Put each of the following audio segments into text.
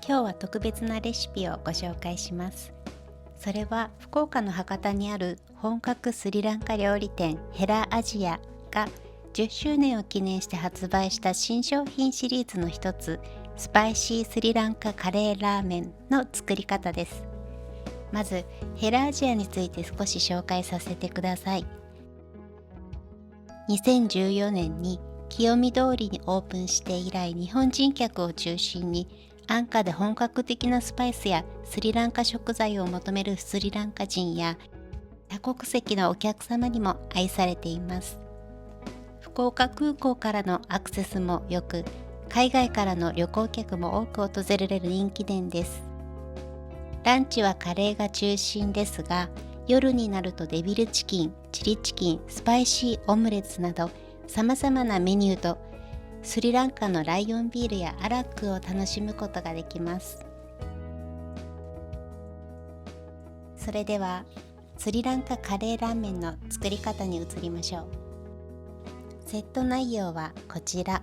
今日は特別なレシピをご紹介します。それは福岡の博多にある本格スリランカ料理店ヘラアジアが10周年を記念して発売した新商品シリーズの一つ、スパイシースリランカカレーラーメンの作り方です。まずヘラアジアについて少し紹介させてください。2014年に清見通りにオープンして以来、日本人客を中心に安価で本格的なスパイスやスリランカ食材を求めるスリランカ人や多国籍のお客様にも愛されています。福岡空港からのアクセスも良く、海外からの旅行客も多く訪れる人気店です。ランチはカレーが中心ですが、夜になるとデビルチキン、チリチキン、スパイシーオムレツなど様々なメニューとスリランカのライオンビールやアラックを楽しむことができます。それではスリランカカレーラーメンの作り方に移りましょう。セット内容はこちら。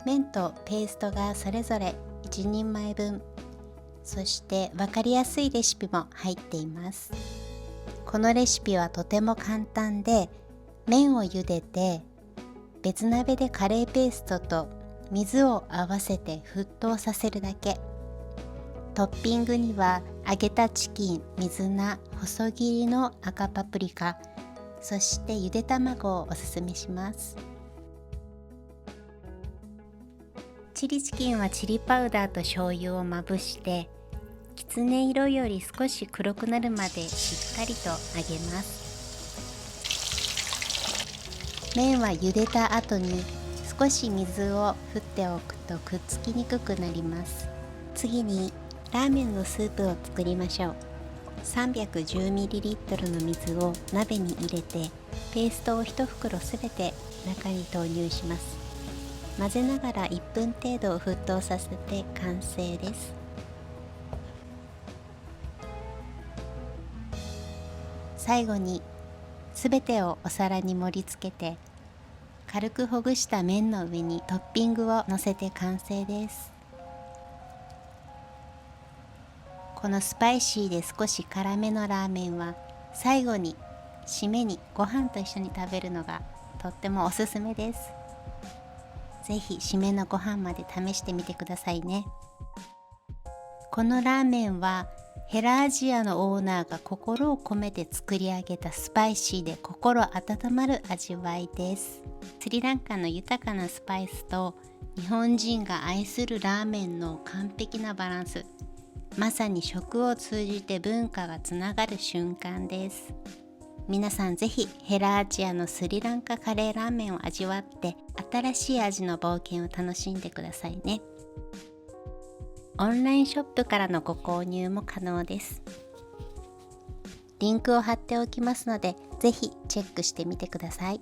麺とペーストがそれぞれ1人前分、そして分かりやすいレシピも入っています。このレシピはとても簡単で、麺を茹でて別鍋でカレーペーストと水を合わせて沸騰させるだけ。トッピングには揚げたチキン、水菜、細切りの赤パプリカ、そしてゆで卵をおすすめします。チリチキンはチリパウダーと醤油をまぶして、きつね色より少し黒くなるまでしっかりと揚げます。麺は茹でた後に少し水を振っておくとくっつきにくくなります。次にラーメンのスープを作りましょう。310ml の水を鍋に入れて、ペーストを1袋すべて中に投入します。混ぜながら1分程度沸騰させて完成です。最後にすべてをお皿に盛り付けて、軽くほぐした麺の上にトッピングを乗せて完成です。このスパイシーで少し辛めのラーメンは最後に締めにご飯と一緒に食べるのがとってもおすすめです。ぜひ締めのご飯まで試してみてくださいね。このラーメンはヘラアジアのオーナーが心を込めて作り上げたスパイシーで心温まる味わいです。スリランカの豊かなスパイスと日本人が愛するラーメンの完璧なバランス。まさに食を通じて文化がつながる瞬間です。皆さんぜひヘラアジアのスリランカカレーラーメンを味わって、新しい味の冒険を楽しんでくださいね。オンラインショップからのご購入も可能です。リンクを貼っておきますので、ぜひチェックしてみてください。